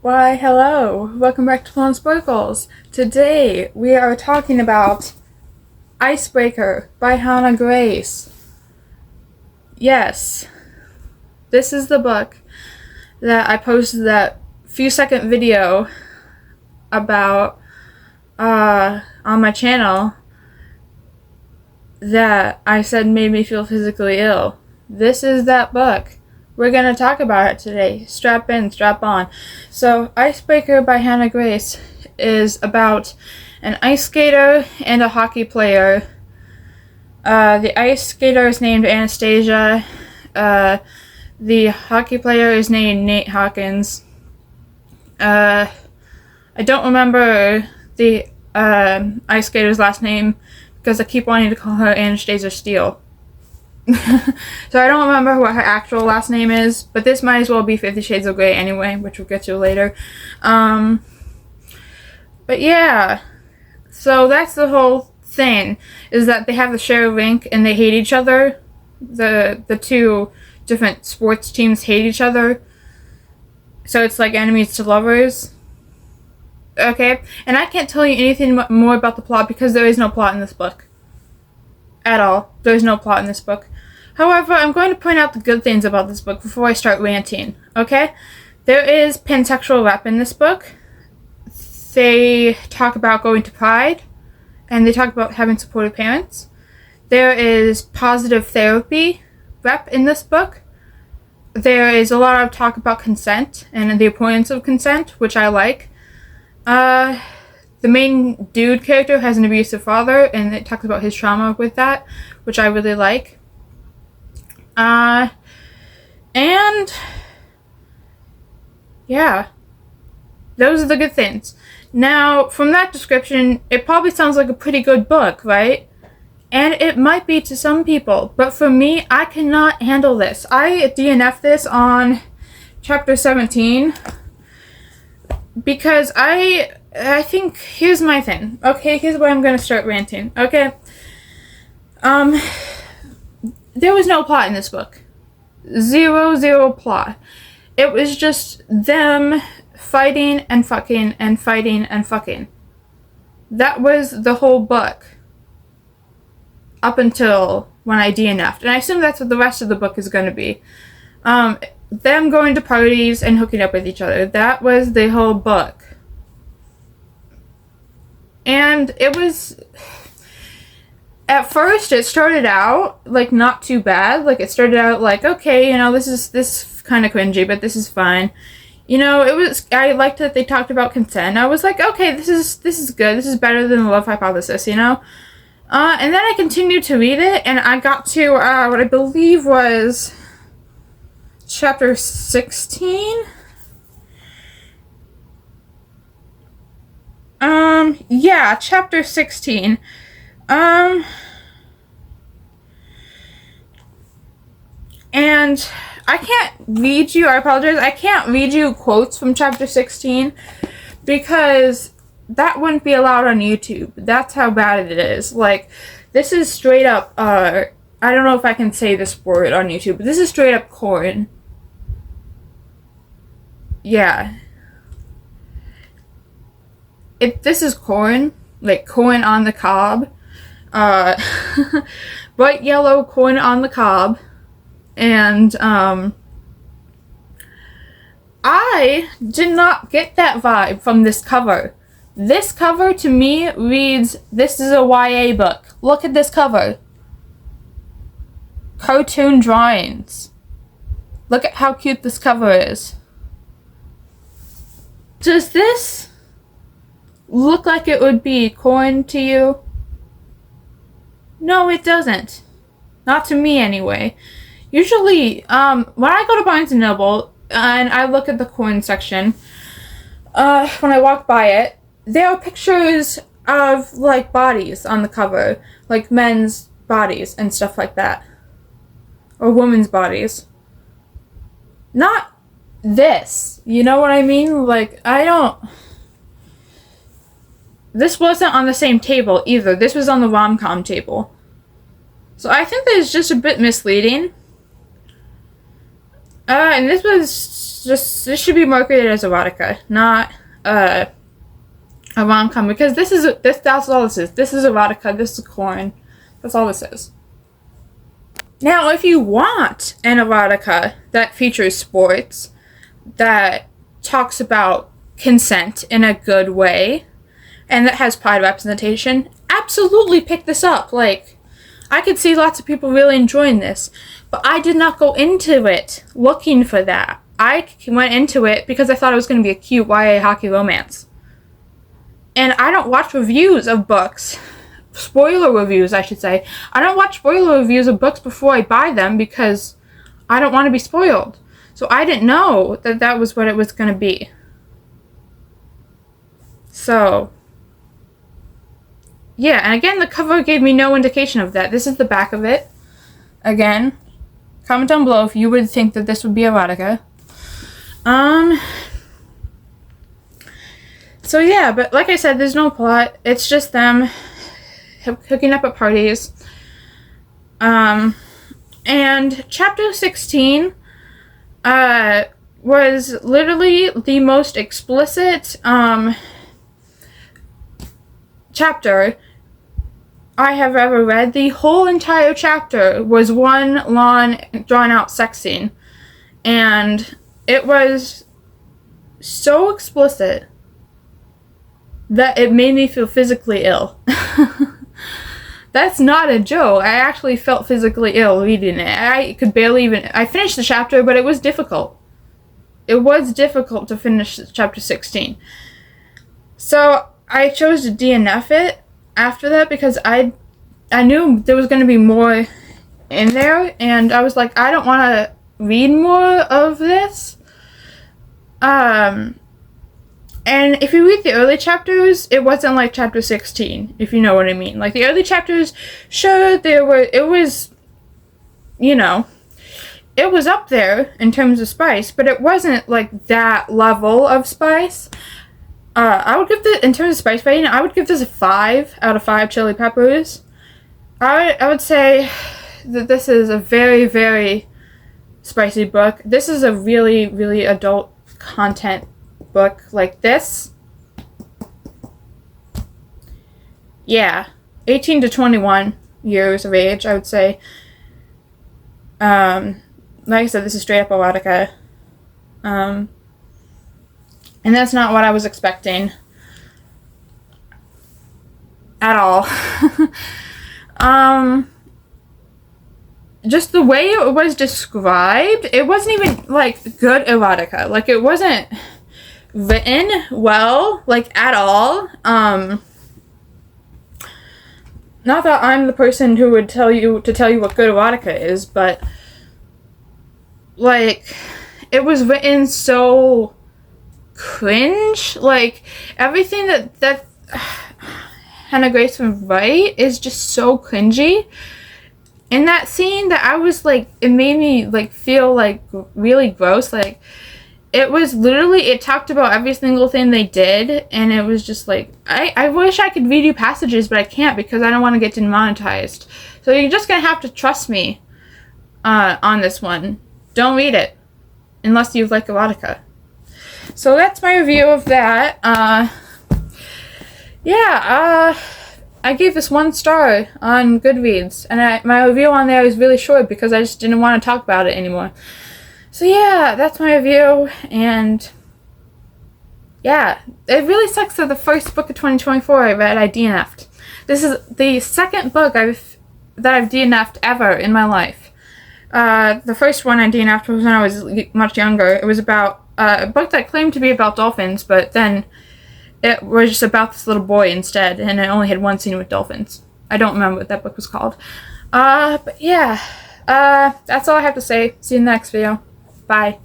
Why, hello. Welcome back to Fun Sparkles. Today, we are talking about Icebreaker by Hannah Grace. Yes, this is the book that I posted that few-second video about on my channel that I said made me feel physically ill. This is that book. We're going to talk about it today. Strap in, strap on. So, Icebreaker by Hannah Grace is about an ice skater and a hockey player. The ice skater is named Anastasia. The hockey player is named Nate Hawkins. I don't remember the ice skater's last name because I keep wanting to call her Anastasia Steele. So I don't remember what her actual last name is, but this might as well be 50 Shades of Grey anyway, which we'll get to later. But yeah, so that's the whole thing, is that they have to share a rink and they hate each other. The two different sports teams hate each other. So it's like enemies to lovers. Okay? And I can't tell you anything more about the plot because there is no plot in this book. At all. There's no plot in this book. However, I'm going to point out the good things about this book before I start ranting, okay? There is pansexual rep in this book. They talk about going to Pride, and they talk about having supportive parents. There is positive therapy rep in this book. There is a lot of talk about consent and the importance of consent, which I like. The main dude character has an abusive father, and it talks about his trauma with that, which I really like. And yeah, those are the good things. Now, from that description, it probably sounds like a pretty good book, right? And it might be to some people, but for me, I cannot handle this. I DNF this on chapter 17 because I think, here's my thing. Okay, here's where I'm going to start ranting. Okay. There was no plot in this book. Zero plot. It was just them fighting and fucking and fighting and fucking. That was the whole book. Up until when I DNF'd. And I assume that's what the rest of the book is going to be. Them going to parties and hooking up with each other. That was the whole book. And it was... At first, it started out, like, not too bad. Like, it started out like, okay, you know, this is kind of cringy, but this is fine. You know, I liked that they talked about consent. I was like, okay, this is good. This is better than the Love Hypothesis, you know? And then I continued to read it, and I got to, what I believe was chapter 16? Yeah, chapter 16. And I can't read you, I apologize, I can't read you quotes from chapter 16 because that wouldn't be allowed on YouTube. That's how bad it is. Like, this is straight up, I don't know if I can say this word on YouTube, but this is straight up corn. Yeah. This is corn, like corn on the cob. Bright yellow corn on the cob. And, I did not get that vibe from this cover. This cover, to me, reads, this is a YA book. Look at this cover. Cartoon drawings. Look at how cute this cover is. Does this look like it would be corn to you? No, it doesn't. Not to me, anyway. Usually, when I go to Barnes & Noble, and I look at the corn section, when I walk by it, there are pictures of, like, bodies on the cover. Like, men's bodies and stuff like that. Or women's bodies. Not this. You know what I mean? Like, this wasn't on the same table, either. This was on the rom-com table. So I think that it's just a bit misleading. And this should be marketed as erotica, not a rom-com, because that's all this is. This is erotica, this is corn. That's all this is. Now, if you want an erotica that features sports, that talks about consent in a good way, and that has pride representation, absolutely pick this up. Like, I could see lots of people really enjoying this, but I did not go into it looking for that. I went into it because I thought it was going to be a cute YA hockey romance. And I don't watch reviews of books, spoiler reviews, I should say. I don't watch spoiler reviews of books before I buy them because I don't want to be spoiled. So I didn't know that that was what it was going to be. So, yeah, and again, the cover gave me no indication of that. This is the back of it. Again, comment down below if you would think that this would be erotica. So yeah, but like I said, there's no plot. It's just them hooking up at parties. And chapter 16 was literally the most explicit chapter I have ever read. The whole entire chapter was one long, drawn-out sex scene. And it was so explicit that it made me feel physically ill. That's not a joke. I actually felt physically ill reading it. I could barely even... I finished the chapter, but it was difficult. It was difficult to finish chapter 16. So I chose to DNF it after that because I knew there was going to be more in there, and I was like, I don't want to read more of this. And if you read the early chapters, it wasn't like chapter 16, if you know what I mean. Like, the early chapters, sure, it was, you know, it was up there in terms of spice, but it wasn't like that level of spice. I would give this, in terms of spice rating, I would give this a 5 out of 5 chili peppers. I would say that this is a very, very spicy book. This is a really, really adult content book. Like this, yeah, 18 to 21 years of age, I would say. Like I said, this is straight up erotica. And that's not what I was expecting at all. Just the way it was described, it wasn't even like good erotica. Like, it wasn't written well, like, at all. Not that I'm the person who would tell you what good erotica is, but like, it was written so cringe. Like, everything that Hannah Grace would write is just so cringy. In that scene, that I was like, it made me like feel like really gross. Like, it was literally, it talked about every single thing they did, and it was just like, I wish I could read you passages, but I can't because I don't want to get demonetized. So you're just gonna have to trust me on this one. Don't read it unless you like erotica. So that's my review of that. I gave this 1 star on Goodreads, and my review on there is really short because I just didn't want to talk about it anymore. So yeah, that's my review, and yeah, it really sucks that the first book of 2024 I read, I DNF'd. This is the second book that I've DNF'd ever in my life. The first one I DNF'd was when I was much younger. It was about a book that claimed to be about dolphins, but then it was just about this little boy instead, and it only had one scene with dolphins. I don't remember what that book was called. But yeah, that's all I have to say. See you in the next video. Bye.